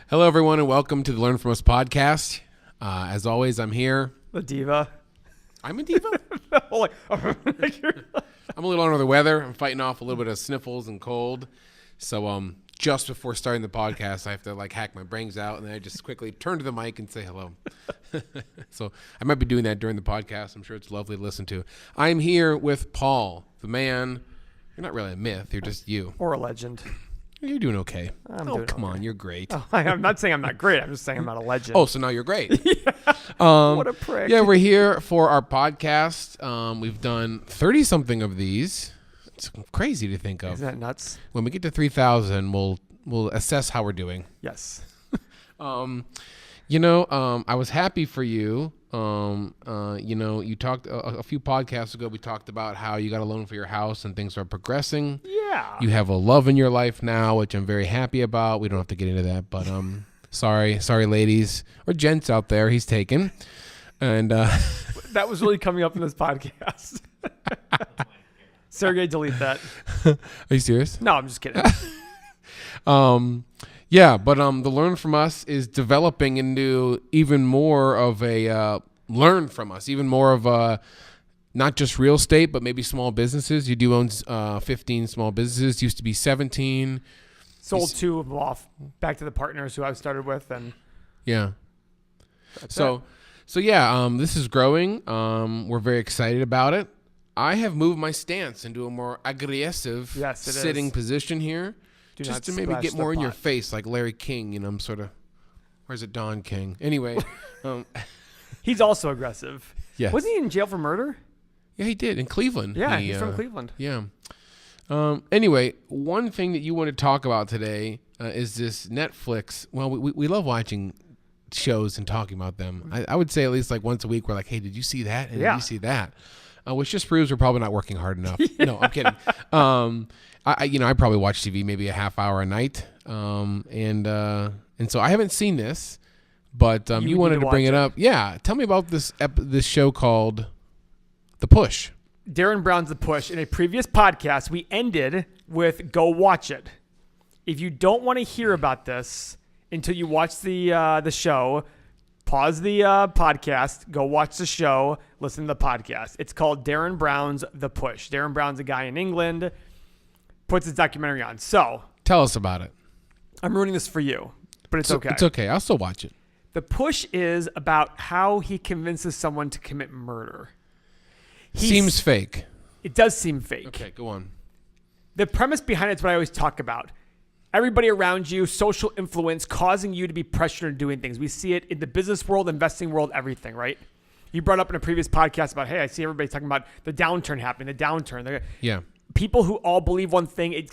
Hello, everyone, and welcome to the Learn From Us podcast. As always, I'm here. The diva. I'm a diva? I'm a little under the weather. I'm fighting off a little bit of sniffles and cold. So just before starting the podcast, I have to hack my brains out, and then I just quickly turn to the mic and say hello. So I might be doing that during the podcast. I'm sure it's lovely to listen to. I'm here with Paul, the man. You're not really a myth. You're just you. Or a legend. You're doing okay. Come on. You're great. Oh, I'm not saying I'm not great. I'm just saying I'm not a legend. Oh, so now you're great. What a prick. Yeah, we're here for our podcast. We've done 30-something of these. It's crazy to think of. Isn't that nuts? When we get to 3,000, we'll assess how we're doing. Yes. I was happy for you. You talked a few podcasts ago. We talked about how you got a loan for your house and things are progressing. Yeah. You have a love in your life now, which I'm very happy about. We don't have to get into that, but sorry, ladies or gents out there. He's taken, and that was really coming up in this podcast. Sergey, delete that. Are you serious? No, I'm just kidding. Yeah, but the Learn From Us is developing into even more of a learn from us, even more of a not just real estate, but maybe small businesses. You do own 15 small businesses. Used to be 17. Sold 2 of them off back to the partners who I started with, and yeah. So this is growing. We're very excited about it. I have moved my stance into a more aggressive sitting position here. Just to maybe get more in your face, like Larry King, I'm sort of, or is it Don King? Anyway. He's also aggressive. Yes. Wasn't he in jail for murder? Yeah, he did, in Cleveland. Yeah, he's from Cleveland. Yeah. Anyway, one thing that you want to talk about today is this Netflix. Well, we love watching shows and talking about them. I would say at least once a week we're like, hey, did you see that? And did you see that? Which just proves we're probably not working hard enough. No, I'm kidding. I probably watch TV maybe a half hour a night, and so I haven't seen this, but you wanted to bring it up. Yeah, tell me about this show called The Push. Derron Brown's The Push. In a previous podcast, we ended with go watch it. If you don't want to hear about this until you watch the show, pause the podcast, go watch the show, listen to the podcast. It's called Derron Brown's The Push. Derron Brown's a guy in England, puts his documentary on. So tell us about it. I'm ruining this for you, but it's okay. It's okay. I'll still watch it. The Push is about how he convinces someone to commit murder. Seems fake. It does seem fake. Okay, go on. The premise behind it is what I always talk about. Everybody around you, social influence, causing you to be pressured into doing things. We see it in the business world, investing world, everything, right? You brought up in a previous podcast about, hey, I see everybody talking about the downturn happening, Yeah. People who all believe one thing, I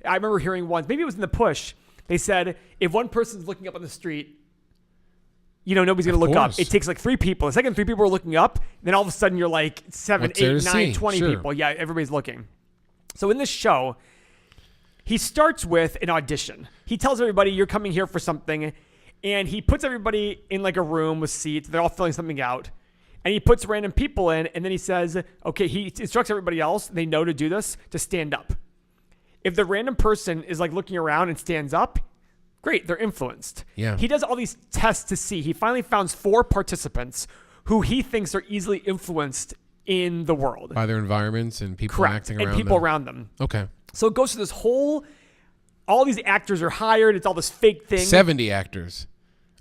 remember hearing once, maybe it was in The Push, they said, if one person's looking up on the street, nobody's going to look up. It takes 3 people. The second 3 people are looking up, then all of a sudden you're 7, 8, 9, 20 people. Yeah, everybody's looking. So in this show, he starts with an audition. He tells everybody, you're coming here for something, and he puts everybody in a room with seats. They're all filling something out, and he puts random people in, and then he says, okay, he instructs everybody else, they know to do this, to stand up. If the random person is looking around and stands up, great, they're influenced. Yeah. He does all these tests to see. He finally found 4 participants who he thinks are easily influenced in the world. By their environments and people acting around them. And people around them. Okay. So it goes through this all these actors are hired. It's all this fake thing. 70 actors.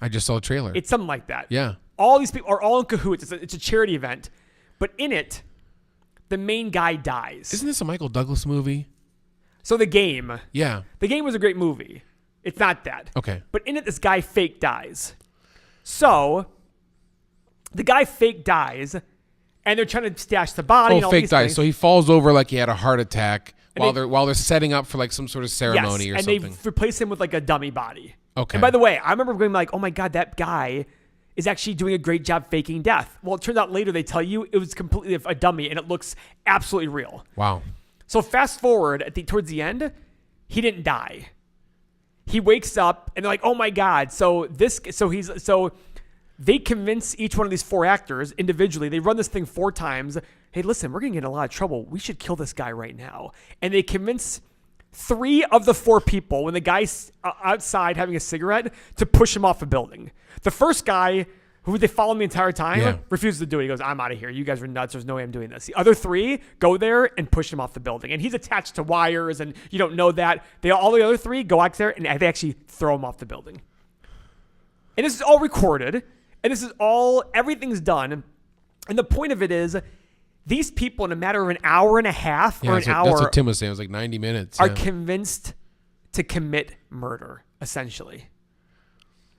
I just saw a trailer. It's something like that. Yeah. All these people are all in cahoots. It's a charity event. But in it, the main guy dies. Isn't this a Michael Douglas movie? So The Game. Yeah. The Game was a great movie. It's not that. Okay. But in it, this guy fake dies. So the guy fake dies, and they're trying to stash the body. And all fake these dies. things. So he falls over like he had a heart attack And while they're setting up for some sort of ceremony or something. And they replace him with a dummy body. Okay. And by the way, I remember going oh my God, that guy is actually doing a great job faking death. Well, it turns out later they tell you it was completely a dummy, and it looks absolutely real. Wow. So fast forward towards the end, he didn't die. He wakes up and they're like, "Oh my God!" So they convince each one of these 4 actors individually. They run this thing 4 times. Hey, listen, we're gonna get in a lot of trouble. We should kill this guy right now. And they convince 3 of the 4 people, when the guy's outside having a cigarette, to push him off a building. The first guy, who they followed the entire time, refuses to do it. He goes, I'm out of here. You guys are nuts. There's no way I'm doing this. The other 3 go there and push him off the building. And he's attached to wires, and you don't know that. All the other 3 go out there, and they actually throw him off the building. And this is all recorded, and this is all, everything's done. And the point of it is, these people, in a matter of an hour and a half or an hour, that's what Tim was saying. It was like 90 minutes. Are convinced to commit murder, essentially.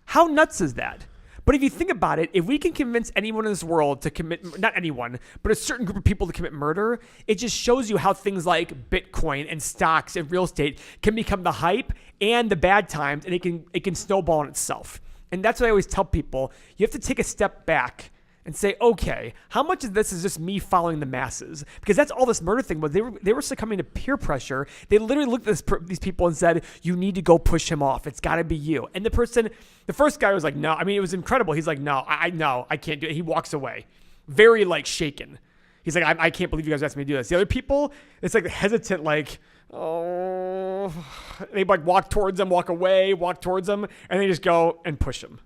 How nuts is that? But if you think about it, if we can convince anyone in this world to commit, not anyone, but a certain group of people to commit murder, it just shows you how things like Bitcoin and stocks and real estate can become the hype and the bad times, and it can snowball on itself. And that's what I always tell people. You have to take a step back and say, okay, how much of this is just me following the masses? Because that's all this murder thing was. They were succumbing to peer pressure. They literally looked at these people and said, you need to go push him off. It's got to be you. And the first guy was like, no. I mean, it was incredible. He's like, no, I can't do it. He walks away, very like shaken. He's like, I can't believe you guys asked me to do this. The other people, it's like hesitant, like, oh, they like walk towards him, walk away, walk towards him, and they just go and push him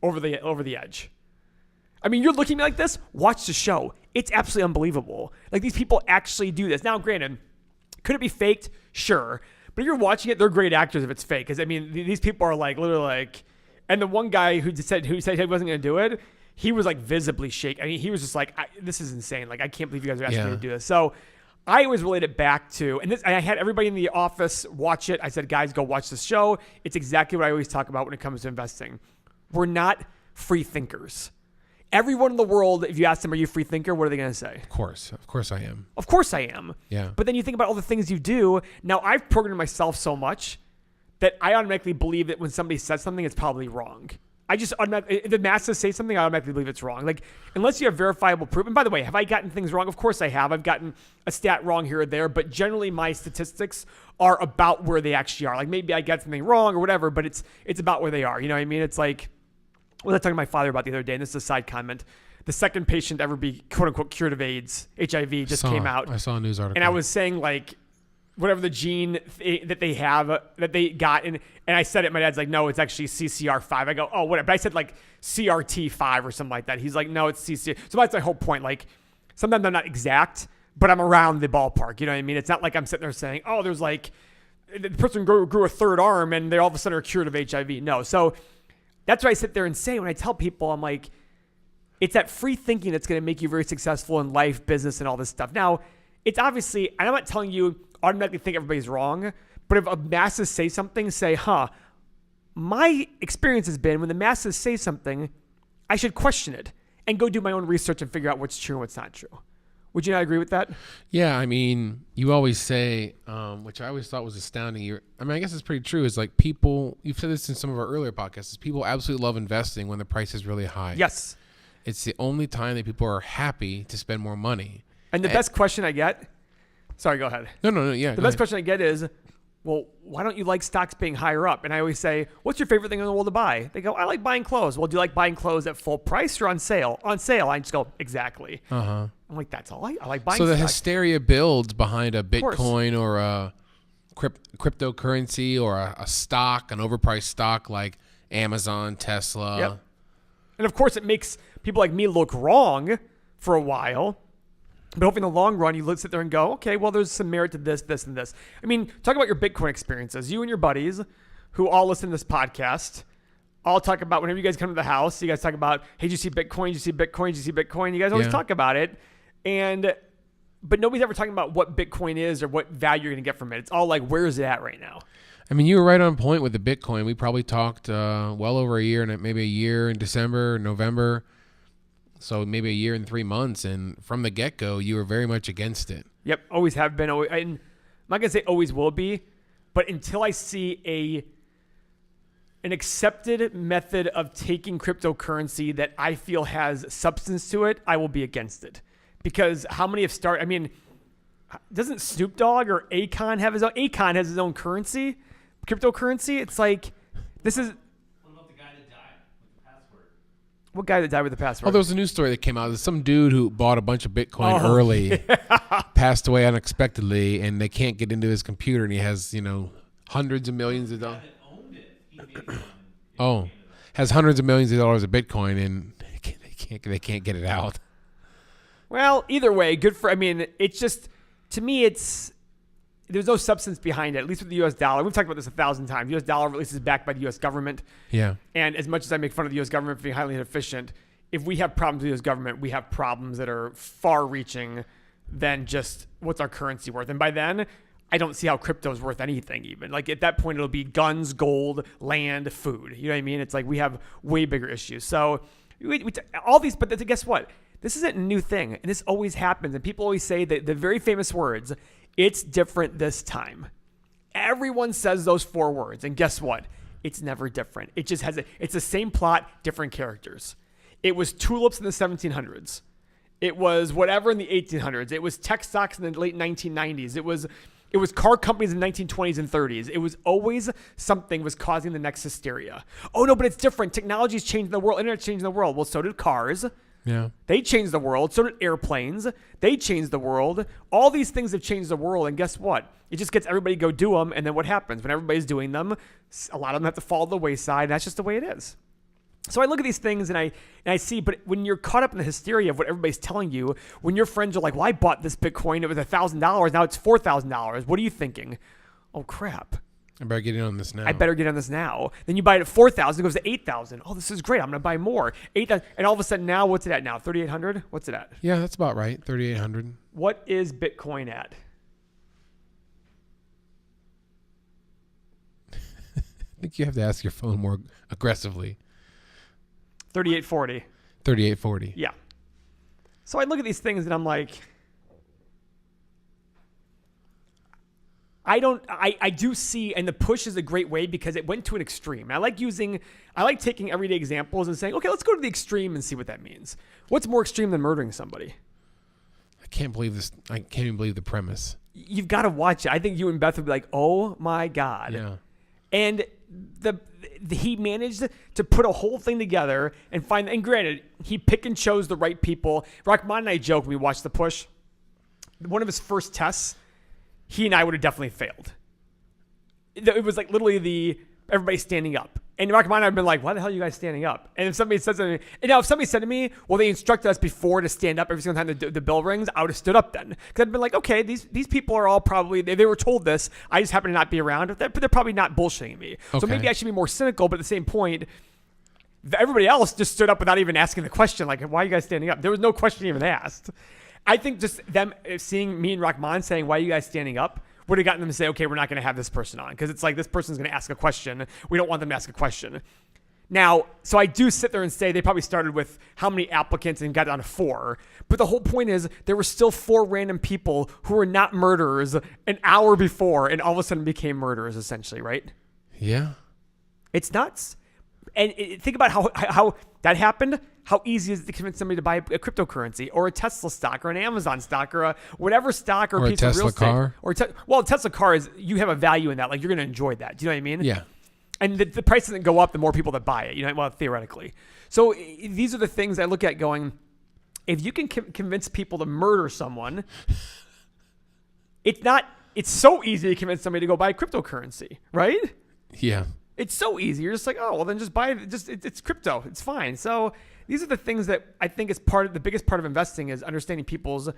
over the edge. I mean, you're looking at me like this, watch the show. It's absolutely unbelievable. Like, these people actually do this. Now, granted, could it be faked? Sure. But if you're watching it, they're great actors if it's fake. Because, I mean, these people are like, literally like, and the one guy who said he wasn't going to do it, he was like visibly shaken. I mean, he was just like, this is insane. Like, I can't believe you guys are asking me to do this. So I always relate it back to, and I had everybody in the office watch it. I said, guys, go watch this show. It's exactly what I always talk about when it comes to investing. We're not free thinkers. Everyone in the world, if you ask them, are you a free thinker? What are they going to say? Of course I am. Of course I am. Yeah. But then you think about all the things you do. Now, I've programmed myself so much that I automatically believe that when somebody says something, it's probably wrong. I just automatically, if the masses say something, I automatically believe it's wrong. Like, unless you have verifiable proof. And by the way, have I gotten things wrong? Of course I have. I've gotten a stat wrong here or there, but generally my statistics are about where they actually are. Like, maybe I get something wrong or whatever, but it's about where they are. You know what I mean? It's like, what was I talking to my father about the other day? And this is a side comment. The second patient to ever be quote unquote cured of AIDS, HIV, came out. I saw a news article. And I was saying, like, whatever the gene that they have, that they got. And I said it. My dad's like, no, it's actually CCR5. I go, oh, whatever. But I said like CRT5 or something like that. He's like, no, it's CCR. So that's my whole point. Like, sometimes I'm not exact, but I'm around the ballpark. You know what I mean? It's not like I'm sitting there saying, oh, there's like, the person grew a third arm and they all of a sudden are cured of HIV. No. So that's what I sit there and say when I tell people, I'm like, it's that free thinking that's going to make you very successful in life, business, and all this stuff. Now, it's obviously, and I'm not telling you automatically think everybody's wrong, but if a masses say something, say, my experience has been when the masses say something, I should question it and go do my own research and figure out what's true and what's not true. Would you not agree with that? Yeah, I mean, you always say, which I always thought was astounding. I guess it's pretty true. Is like people, you've said this in some of our earlier podcasts, is people absolutely love investing when the price is really high. Yes. It's the only time that people are happy to spend more money. And the best question I get, sorry, go ahead. No, yeah. The best question I get is, well, why don't you like stocks being higher up? And I always say, what's your favorite thing in the world to buy? They go, I like buying clothes. Well, do you like buying clothes at full price or on sale? On sale. I just go, exactly. I'm like, that's all I like buying So the stocks. Hysteria builds behind a Bitcoin or a cryptocurrency or a stock, an overpriced stock like Amazon, Tesla. Yep. And of course, it makes people like me look wrong for a while. But hopefully in the long run, you sit there and go, okay, well, there's some merit to this, this, and this. I mean, talk about your Bitcoin experiences. You and your buddies who all listen to this podcast, all talk about whenever you guys come to the house, you guys talk about, hey, did you see Bitcoin? Did you see Bitcoin? Did you see Bitcoin? You guys always talk about it. But nobody's ever talking about what Bitcoin is or what value you're going to get from it. It's all like, where is it at right now? I mean, you were right on point with the Bitcoin. We probably talked well over a year, and maybe a year in December, November. So maybe a year and 3 months. And from the get-go, you were very much against it. Yep, always have been. And I'm not going to say always will be, but until I see an accepted method of taking cryptocurrency that I feel has substance to it, I will be against it. Because how many have started? I mean, doesn't Snoop Dogg or Akon have his own? Akon has his own currency, cryptocurrency. It's like, this is. What about the guy that died with the password? What guy that died with the password? Oh, there was a news story that came out. There's some dude who bought a bunch of Bitcoin early, passed away unexpectedly, and they can't get into his computer, and he has, hundreds of millions of dollars. Has hundreds of millions of dollars of Bitcoin, and they can't get it out. Well, either way, good for. I mean, it's just, to me, there's no substance behind it. At least with the U.S. dollar, we've talked about this 1,000 times. The U.S. dollar at least is backed by the U.S. government. Yeah. And as much as I make fun of the U.S. government for being highly inefficient, if we have problems with the U.S. government, we have problems that are far-reaching than just what's our currency worth. And by then, I don't see how crypto is worth anything even. Like at that point, it'll be guns, gold, land, food. You know what I mean? It's like we have way bigger issues. So all these, but guess what? This isn't a new thing. And this always happens. And people always say that the very famous words, it's different this time. Everyone says those 4 words. And guess what? It's never different. It just has it's the same plot, different characters. It was tulips in the 1700s. It was whatever in the 1800s. It was tech stocks in the late 1990s. It was car companies in the 1920s and 30s. It was always something was causing the next hysteria. Oh, no, but it's different. Technology's changing the world. Internet's changing the world. Well, so did cars. Yeah. They changed the world. So did airplanes. They changed the world. All these things have changed the world. And guess what? It just gets everybody to go do them. And then what happens? When everybody's doing them, a lot of them have to fall to the wayside. That's just the way it is. So I look at these things and I see, but when you're caught up in the hysteria of what everybody's telling you, when your friends are like, well, I bought this Bitcoin, it was $1,000, now it's $4,000. What are you thinking? Oh, crap. I better get in on this now. I better get on this now. Then you buy it at $4,000, it goes to $8,000. Oh, this is great. I'm going to buy more. $8,000. And all of a sudden now, what's it at now? $3,800? What's it at? Yeah, that's about right. 3,800. What is Bitcoin at? I think you have to ask your phone more aggressively. 3840. 3840. Yeah. So I look at these things and I'm like, I do see, and the push is a great way because it went to an extreme. I like taking everyday examples and saying, okay, let's go to the extreme and see what that means. What's more extreme than murdering somebody? I can't believe this. I can't even believe the premise. You've got to watch it. I think you and Beth would be like, oh my God. Yeah. And he managed to put a whole thing together and find, and granted, he pick and chose the right people. Rahman and I joke when we watched The Push. One of his first tests, he and I would have definitely failed. It was like literally everybody standing up. And Rahman and I have been like, why the hell are you guys standing up? And if somebody said something, if somebody said to me, well, they instructed us before to stand up every single time the bell rings, I would have stood up then. Because I'd been like, okay, these people are all probably, they were told this. I just happen to not be around, but they're probably not bullshitting me. Okay. So maybe I should be more cynical, but at the same point, everybody else just stood up without even asking the question, like, why are you guys standing up? There was no question even asked. I think just them seeing me and Rahman saying, why are you guys standing up, would have gotten them to say, okay, we're not going to have this person on. Because it's like, this person's going to ask a question. We don't want them to ask a question. Now, so I do sit there and say they probably started with how many applicants and got down to 4. But the whole point is there were still 4 random people who were not murderers an hour before and all of a sudden became murderers, essentially, right? Yeah. It's nuts. And think about how that happened. How easy is it to convince somebody to buy a cryptocurrency or a Tesla stock or an Amazon stock or a whatever stock or a piece of real estate? Car? Well, a Tesla car is, you have a value in that. Like, you're going to enjoy that. Do you know what I mean? Yeah. And the price doesn't go up the more people that buy it, well, theoretically. So these are the things I look at going, if you can convince people to murder someone, it's so easy to convince somebody to go buy cryptocurrency, right? Yeah. It's so easy. You're just like, oh, well, then just buy it. It's crypto. It's fine. So these are the things that I think is the biggest part of investing is understanding people's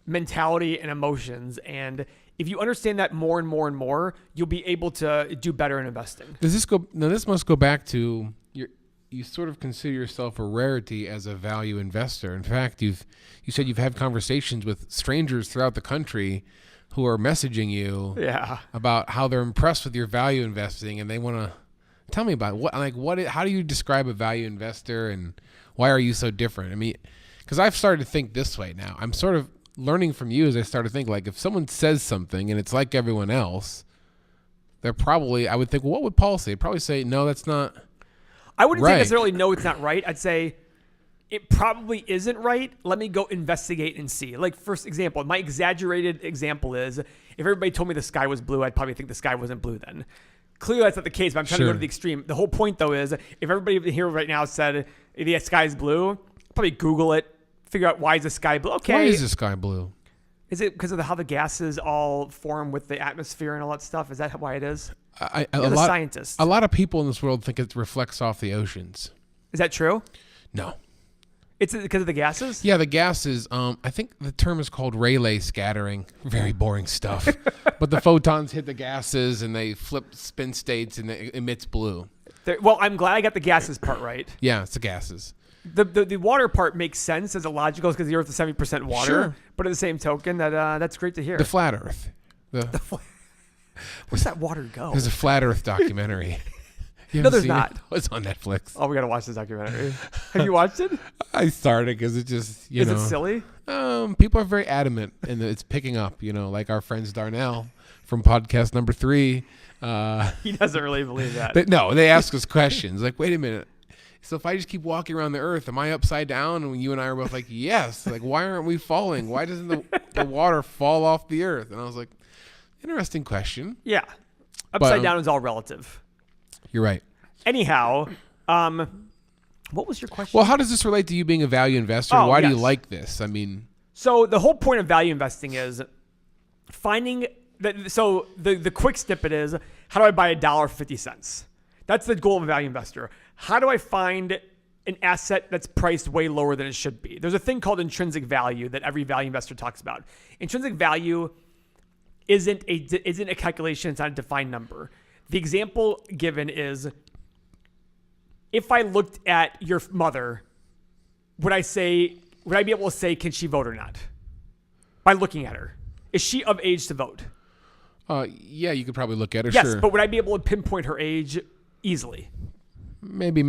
mentality and emotions. And if you understand that more and more and more, you'll be able to do better in investing. This must go back to you sort of consider yourself a rarity as a value investor. In fact, you said you've had conversations with strangers throughout the country who are messaging you about how they're impressed with your value investing, and they want to tell me about how do you describe a value investor and why are you so different? I mean, because I've started to think this way now. I'm sort of learning from you as I start to think, like, if someone says something and it's like everyone else, I would think, well, what would Paul say? He'd probably say, no, that's not I wouldn't right. say necessarily, no, it's not right. I'd say, it probably isn't right. Let me go investigate and see. Like, first example, my exaggerated example is if everybody told me the sky was blue, I'd probably think the sky wasn't blue then. clearly that's not the case, but I'm trying to go to the extreme. The whole point, though, is if everybody here right now said the sky is blue, probably Google it, figure out why is the sky blue. Okay. Why is the sky blue? Is it because of how the gases all form with the atmosphere and all that stuff? Is that why it is? You're the scientist. A lot of people in this world think it reflects off the oceans. Is that true? No. It's because of the gases? Yeah, the gases. I think the term is called Rayleigh scattering. Very boring stuff. But the photons hit the gases and they flip spin states and it emits blue. Well, I'm glad I got the gases part right. Yeah, it's the gases. The water part makes sense as a logical because the Earth is 70% water. Sure. But at the same token, that's great to hear. The flat Earth. Where's that water go? There's a flat Earth documentary. No, there's not. It? It's on Netflix. Oh, we got to watch this documentary. Have you watched it? I started because it just, Is it silly? People are very adamant and it's picking up, like our friends Darnell from podcast number 3. He doesn't really believe that. They ask us questions like, wait a minute. So if I just keep walking around the earth, am I upside down? And you and I are both like, yes. Like, why aren't we falling? Why doesn't the water fall off the earth? And I was like, interesting question. Yeah. Upside down is all relative. You're right. Anyhow, what was your question? Well, how does this relate to you being a value investor? Why do you like this? I mean, so the whole point of value investing is finding that. So the quick snippet is, how do I buy $1.50? That's the goal of a value investor. How do I find an asset that's priced way lower than it should be? There's a thing called intrinsic value that every value investor talks about. Intrinsic value isn't a calculation. It's not a defined number. The example given is, if I looked at your mother, would I be able to say, can she vote or not? By looking at her. Is she of age to vote? Yeah, you could probably look at her, yes, sure. But would I be able to pinpoint her age easily? Maybe.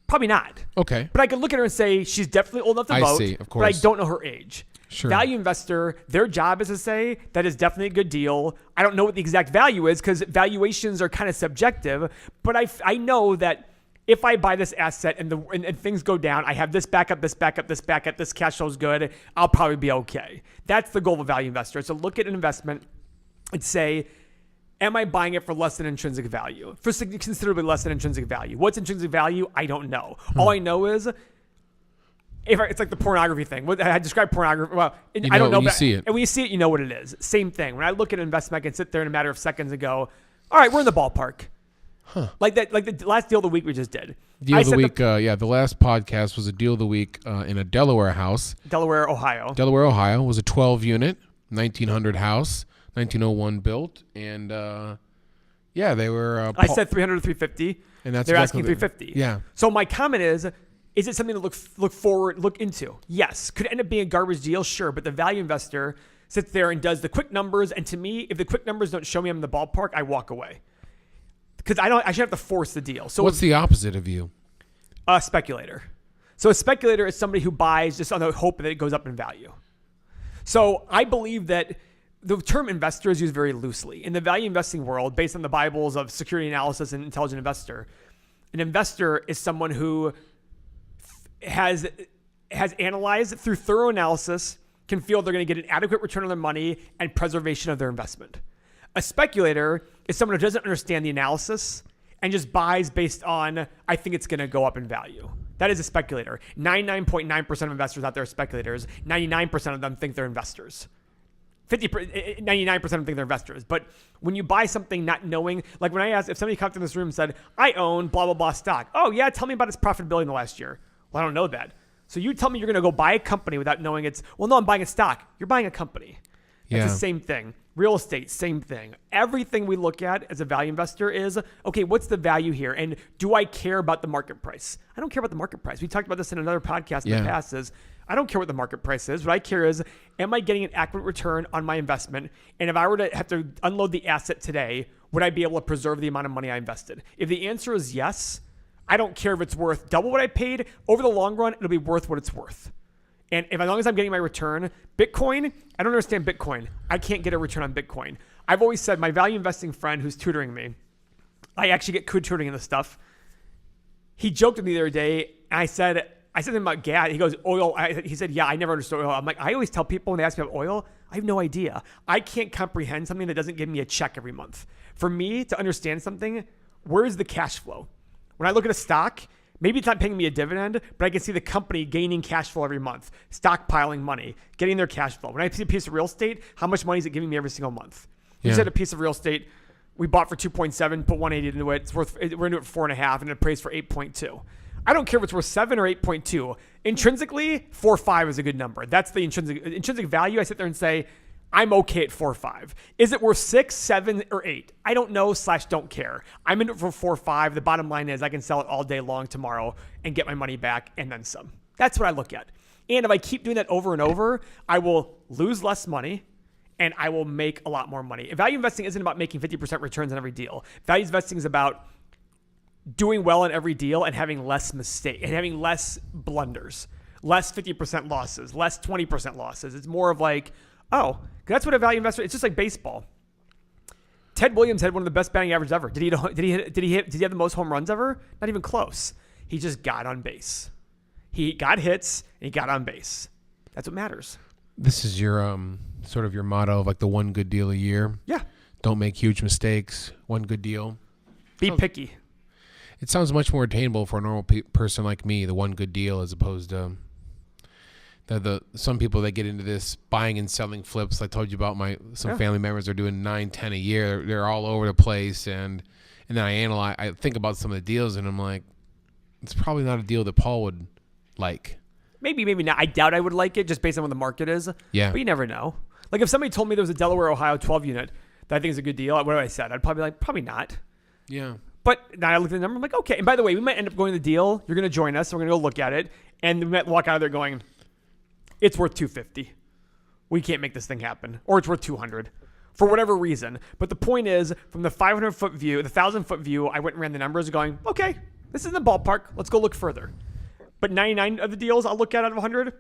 Probably not. Okay. But I could look at her and say, she's definitely old enough to vote. I see, of course. But I don't know her age. Sure. Value investor, their job is to say, that is definitely a good deal. I don't know what the exact value is because valuations are kind of subjective. But I know that if I buy this asset and things go down, I have this backup, this cash flow is good, I'll probably be okay. That's the goal of a value investor. So look at an investment and say, am I buying it for less than intrinsic value? For considerably less than intrinsic value. What's intrinsic value? I don't know. All I know is, it's like the pornography thing. I describe pornography. Well, I don't know. When you see it. And when you see it, you know what it is. Same thing. When I look at an investment, I can sit there in a matter of seconds and go, all right, we're in the ballpark. Huh. Like the last deal of the week we just did. Deal of the week, the last podcast was a deal of the week in a Delaware house. Delaware, Ohio. It was a 12-unit, 1900 house, 1901 built. And, they were... I said 300 to 350. And that's they're asking 350. Yeah. So my comment is it something to look into? Yes. Could it end up being a garbage deal? Sure. But the value investor sits there and does the quick numbers. And to me, if the quick numbers don't show me I'm in the ballpark, I walk away. Because I should have to force the deal. So what's the opposite of you? A speculator. So a speculator is somebody who buys just on the hope that it goes up in value. So I believe that the term investor is used very loosely. In the value investing world, based on the Bibles of security analysis and intelligent investor, an investor is someone who has analyzed through thorough analysis, can feel they're going to get an adequate return on their money and preservation of their investment. A speculator is someone who doesn't understand the analysis and just buys based on, I think it's going to go up in value. That is a speculator. 99.9% of investors out there are speculators. 99% of them think they're investors. 99% of them think they're investors. But when you buy something not knowing, like when I asked, if somebody comes in this room and said, I own blah, blah, blah stock. Oh, yeah, tell me about its profitability in the last year. Well, I don't know that. So you tell me you're going to go buy a company without knowing no, I'm buying a stock. You're buying a company. It's the same thing. Real estate, same thing. Everything we look at as a value investor is, okay, what's the value here? And do I care about the market price? I don't care about the market price. We talked about this in another podcast in the past. I don't care what the market price is. What I care is, am I getting an accurate return on my investment? And if I were to have to unload the asset today, would I be able to preserve the amount of money I invested? If the answer is yes, I don't care if it's worth double what I paid. Over the long run, it'll be worth what it's worth. And as long as I'm getting my return, Bitcoin, I don't understand Bitcoin. I can't get a return on Bitcoin. I've always said, my value investing friend who's tutoring me, I actually get tutoring in this stuff. He joked with me the other day, and I said something about gas. He goes, oil. He said, yeah, I never understood oil. I'm like, I always tell people when they ask me about oil, I have no idea. I can't comprehend something that doesn't give me a check every month. For me to understand something, where is the cash flow? When I look at a stock, maybe it's not paying me a dividend, but I can see the company gaining cash flow every month, stockpiling money, getting their cash flow. When I see a piece of real estate, how much money is it giving me every single month? You said a piece of real estate we bought for 2.7, put 180 into it. We're into it for 4.5, and it appraised for 8.2. I don't care if it's worth 7 or 8.2. Intrinsically, 4.5 is a good number. That's the intrinsic value. I sit there and say, I'm okay at 4.5. Is it worth 6, 7, or 8? I don't know / don't care. I'm in it for 4.5. The bottom line is I can sell it all day long tomorrow and get my money back and then some. That's what I look at. And if I keep doing that over and over, I will lose less money and I will make a lot more money. Value investing isn't about making 50% returns on every deal. Value investing is about doing well in every deal and having less mistakes and having less blunders, less 50% losses, less 20% losses. It's more of like, oh, that's what a value investor. It's just like baseball. Ted Williams had one of the best batting averages ever. Did he have the most home runs ever? Not even close. He just got on base. He got hits and he got on base. That's what matters. This is your sort of your motto of like the one good deal a year. Yeah. Don't make huge mistakes. One good deal. Be picky. It sounds much more attainable for a normal person like me. The one good deal, as opposed to the some people that get into this buying and selling flips. I told you about some family members are doing 9, 10 a year. They're all over the place, and then I think about some of the deals, and I'm like, it's probably not a deal that Paul would like. Maybe not. I doubt I would like it just based on what the market is. Yeah. But you never know. Like if somebody told me there was a Delaware, Ohio 12 unit that I think is a good deal, what would I said? I'd probably be like, probably not. Yeah. But now I look at the number, I'm like, okay. And by the way, we might end up going to the deal. You're going to join us. So we're going to go look at it. And we might walk out of there going, it's worth $250. We can't make this thing happen. Or it's worth $200 for whatever reason. But the point is, from the 500-foot view, the 1,000-foot view, I went and ran the numbers going, okay, this is in the ballpark. Let's go look further. But 99 of the deals I'll look at out of 100,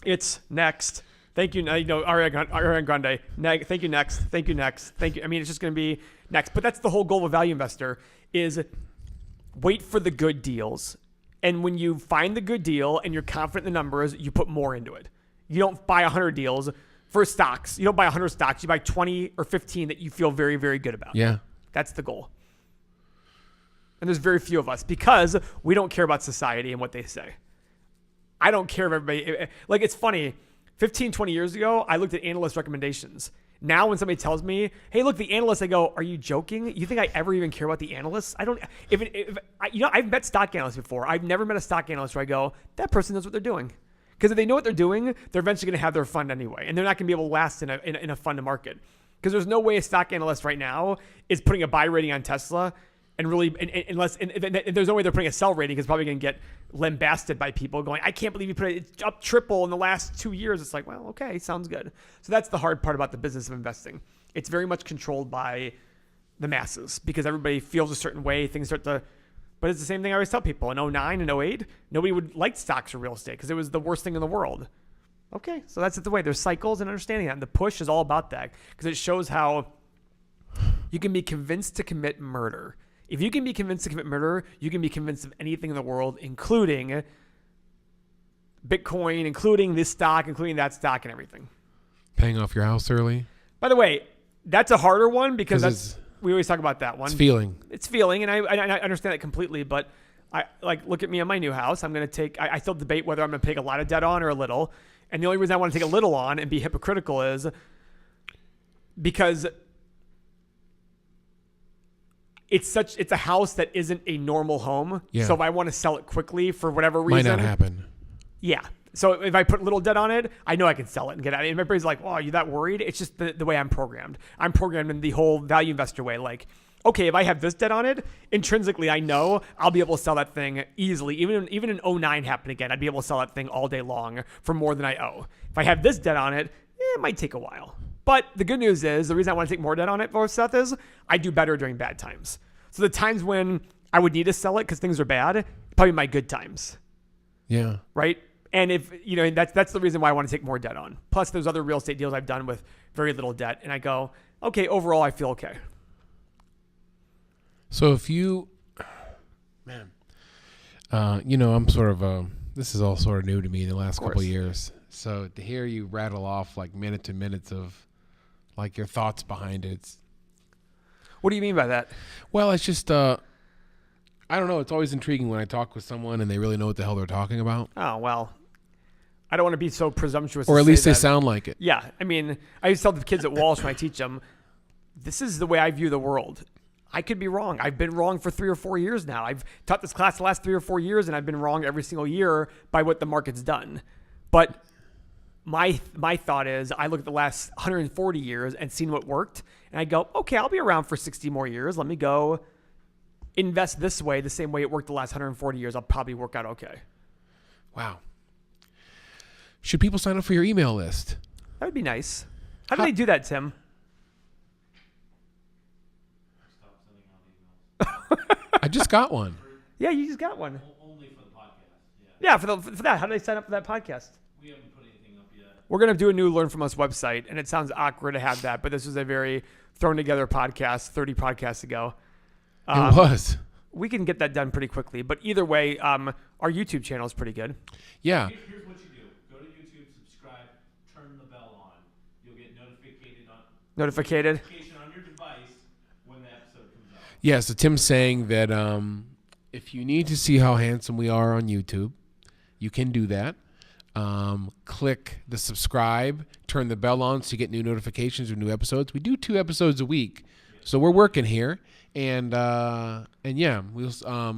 it's next. Thank you. Ariana Grande. Thank you, next. Thank you, next. Thank you. I mean, it's just going to be next. But that's the whole goal of a value investor is wait for the good deals. And when you find the good deal and you're confident in the numbers, you put more into it. You don't buy 100 deals for stocks. You don't buy 100 stocks. You buy 20 or 15 that you feel very, very good about. Yeah. That's the goal. And there's very few of us because we don't care about society and what they say. I don't care if everybody, like it's funny, 15, 20 years ago, I looked at analyst recommendations. Now when somebody tells me, hey, look, the analyst, I go, are you joking? You think I ever even care about the analysts? I don't, I've met stock analysts before. I've never met a stock analyst where I go, that person knows what they're doing. Because if they know what they're doing, they're eventually going to have their fund anyway. And they're not going to be able to last in a fund market. Because there's no way a stock analyst right now is putting a buy rating on Tesla and really, unless there's no way they're putting a sell rating, because probably going to get lambasted by people going, I can't believe you put it up triple in the last 2 years. It's like, well, okay, sounds good. So that's the hard part about the business of investing. It's very much controlled by the masses because everybody feels a certain way. Things start to, but it's the same thing I always tell people. In 2009 and 2008, nobody would like stocks or real estate because it was the worst thing in the world. Okay, so that's the way. There's cycles and understanding that. And the push is all about that because it shows how you can be convinced to commit murder. If you can be convinced to commit murder, you can be convinced of anything in the world, including Bitcoin, including this stock, including that stock and everything. Paying off your house early. By the way, that's a harder one because we always talk about that one. It's feeling, and I understand that completely, but I look at me on my new house. I'm going to take, I still debate whether I'm going to take a lot of debt on or a little. And the only reason I want to take a little on and be hypocritical is because it's a house that isn't a normal home. Yeah. So if I want to sell it quickly for whatever reason. Might not happen. Yeah. So if I put little debt on it, I know I can sell it and get out. And my brain's like, oh, are you that worried? It's just the way I'm programmed. I'm programmed in the whole value investor way. Like, okay, if I have this debt on it, intrinsically I know I'll be able to sell that thing easily. Even in 2009 happened again, I'd be able to sell that thing all day long for more than I owe. If I have this debt on it, it might take a while. But the good news is, the reason I want to take more debt on it for Seth is I do better during bad times. So the times when I would need to sell it because things are bad, probably my good times. Yeah. Right? And if, that's the reason why I want to take more debt on. Plus there's other real estate deals I've done with very little debt. And I go, okay, overall I feel okay. So if you, I'm sort of, this is all sort of new to me in the last couple of years. So to hear you rattle off like minute to minutes of like your thoughts behind it. What do you mean by that? Well, it's just I don't know. It's always intriguing when I talk with someone and they really know what the hell they're talking about. Oh, well, I don't want to be so presumptuous. Or at least they sound like it. Yeah. I mean, I used to tell the kids at Walsh when I teach them, this is the way I view the world. I could be wrong. I've been wrong for 3 or 4 years now. I've taught this class the last 3 or 4 years, and I've been wrong every single year by what the market's done. But my thought is I look at the last 140 years and seen what worked, and I go, okay, I'll be around for 60 more years. Let me go invest this way, the same way it worked the last 140 years. I'll probably work out okay. Wow. Should people sign up for your email list? That would be nice. How do they do that, Tim? I just got one. Yeah, you just got one. Only for the podcast. Yeah, for that. How do they sign up for that podcast? We haven't put anything up yet. We're going to do a new Learn From Us website, and it sounds awkward to have that, but this was a very thrown together podcast 30 podcasts ago. It was. We can get that done pretty quickly, but either way, our YouTube channel is pretty good. Yeah. Here's what you do. Go to YouTube, subscribe, turn the bell on. You'll get notification on your device when the episode comes out. Yeah, so Tim's saying that if you need to see how handsome we are on YouTube, you can do that. Click the subscribe, turn the bell on so you get new notifications of new episodes. We do 2 episodes a week, so we're working here. And yeah,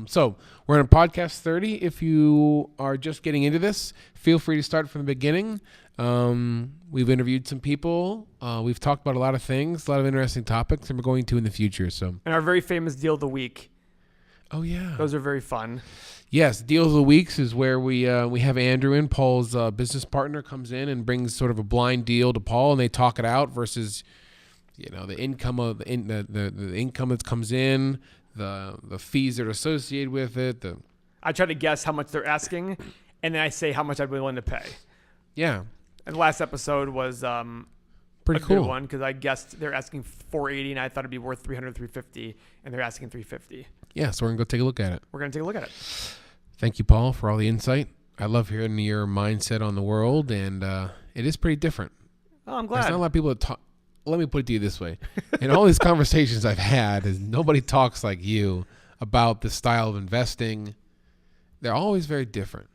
so we're on podcast 30. If you are just getting into this, feel free to start from the beginning. We've interviewed some people. We've talked about a lot of things, a lot of interesting topics, and we're going to in the future. So, and our very famous deal of the week. Oh yeah, those are very fun. Yes, deal of the weeks is where we have Andrew in, Paul's business partner, comes in and brings sort of a blind deal to Paul, and they talk it out versus, the income of the income that comes in, the fees that are associated with it. I try to guess how much they're asking, and then I say how much I'd be willing to pay. Yeah. And the last episode was pretty cool. Good one because I guessed they're asking $480, and I thought it'd be worth $300, $350, and they're asking $350. Yeah, so we're gonna go take a look at it. We're gonna take a look at it. Thank you, Paul, for all the insight. I love hearing your mindset on the world, and it is pretty different. Oh, I'm glad. There's not a lot of people that talk. Let me put it to you this way. In all these conversations I've had, is nobody talks like you about the style of investing. They're always very different.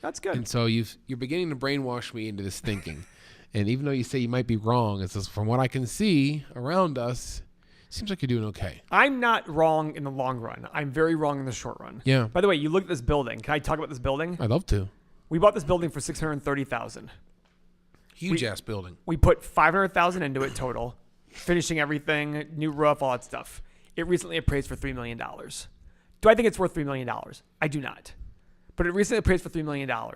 That's good. And so you're beginning to brainwash me into this thinking. And even though you say you might be wrong, it's just from what I can see around us, it seems like you're doing okay. I'm not wrong in the long run. I'm very wrong in the short run. Yeah. By the way, you look at this building. Can I talk about this building? I'd love to. We bought this building for $630,000. Huge ass building. We put $500,000 into it total, finishing everything, new roof, all that stuff. It recently appraised for $3 million. Do I think it's worth $3 million? I do not. But it recently appraised for $3 million. I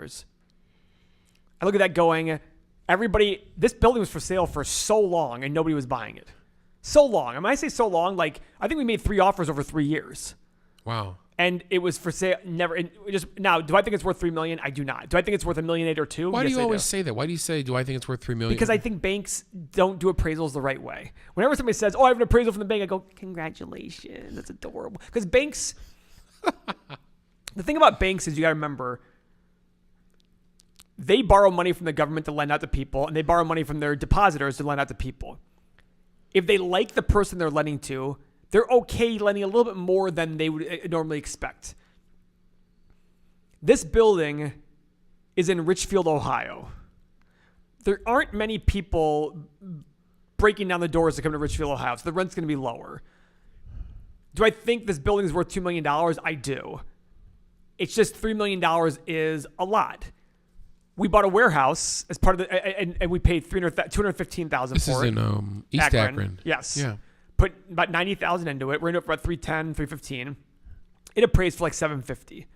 look at that going, this building was for sale for so long and nobody was buying it. So long. And when I say so long, like I think we made 3 offers over 3 years. Wow. And it was for sale. Now, do I think it's worth $3 million? I do not. Do I think it's worth $1.8 million or $2 million? Why do you always say that? Why do you say, do I think it's worth $3 million? Because I think banks don't do appraisals the right way. Whenever somebody says, "Oh, I have an appraisal from the bank," I go, "Congratulations, that's adorable." Because banks, the thing about banks is you got to remember, they borrow money from the government to lend out to people, and they borrow money from their depositors to lend out to people. If they like the person they're lending to, they're okay lending a little bit more than they would normally expect. This building is in Richfield, Ohio. There aren't many people breaking down the doors to come to Richfield, Ohio, so the rent's going to be lower. Do I think this building is worth $2 million? I do. It's just $3 million is a lot. We bought a warehouse as part of and we paid $215,000 for it. This is in East Akron. Yes. Yeah. Put about $90,000 into it. We're into it for about $310,000, $315,000. It appraised for like $750,000.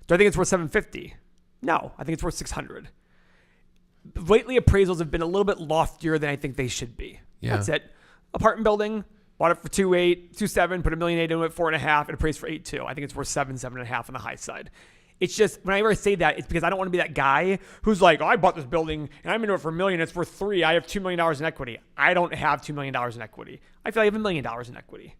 Do I think it's worth $750,000? No, I think it's worth $600,000. Lately, appraisals have been a little bit loftier than I think they should be. Yeah. That's it. Apartment building, bought it for $2.8, $2.7, put $1.8 million into it, $4.5. It appraised for $8.2. I think it's worth $7.5 on the high side. It's just, whenever I say that, it's because I don't want to be that guy who's like, "Oh, I bought this building and I'm into it for $1 million. It's worth $3 million. I have $2 million in equity." I don't have $2 million in equity. I feel like I have $1 million in equity.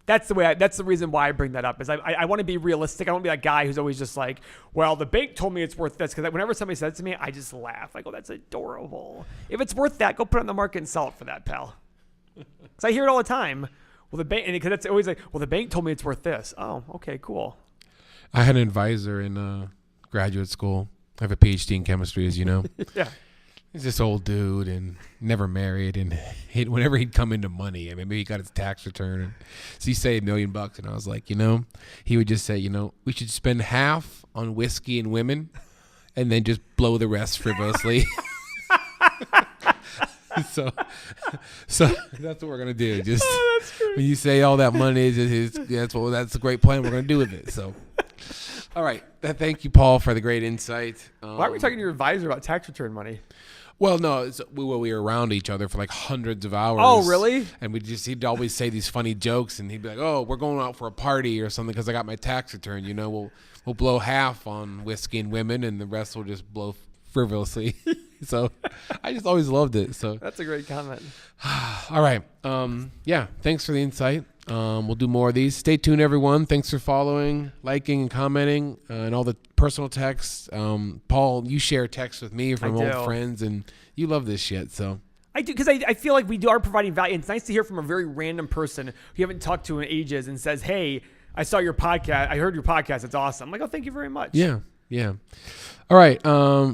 That's the reason why I bring that up is I want to be realistic. I don't want to be that guy who's always just like, "Well, the bank told me it's worth this." Because whenever somebody says to me, I just laugh. I go, "That's adorable. If it's worth that, go put it on the market and sell it for that, pal." Because I hear it all the time. Well, the bank, and because that's always like, well, the bank told me it's worth this. Oh, okay, cool. I had an advisor in graduate school. I have a PhD in chemistry, as you know. Yeah. He's this old dude and never married, and whenever he'd come into money, I mean, maybe he got his tax return, and so he say $1 million, and I was like, he would just say, we should spend half on whiskey and women, and then just blow the rest frivolously. so that's what we're gonna do. Just when you say all that money that's a great plan. We're gonna do with it. So, all right. Thank you, Paul, for the great insight. Why are we talking to your advisor about tax return money? Well, no, we were around each other for like hundreds of hours. Oh, really? And he'd always say these funny jokes, and he'd be like, "Oh, we're going out for a party or something because I got my tax return. We'll blow half on whiskey and women, and the rest will just blow frivolously." So I just always loved it. So that's a great comment. All right. Yeah. Thanks for the insight. We'll do more of these. Stay tuned, everyone. Thanks for following, liking, and commenting, and all the personal texts. Paul, you share texts with me from old friends, and you love this shit. So I do, because I feel like we are providing value. It's nice to hear from a very random person who you haven't talked to in ages and says, "Hey, I saw your podcast. I heard your podcast. It's awesome." I'm like, "Oh, thank you very much." Yeah. Yeah. All right.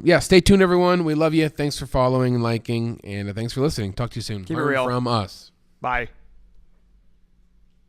Yeah. Stay tuned, everyone. We love you. Thanks for following and liking, and thanks for listening. Talk to you soon. Keep it real from us. Bye.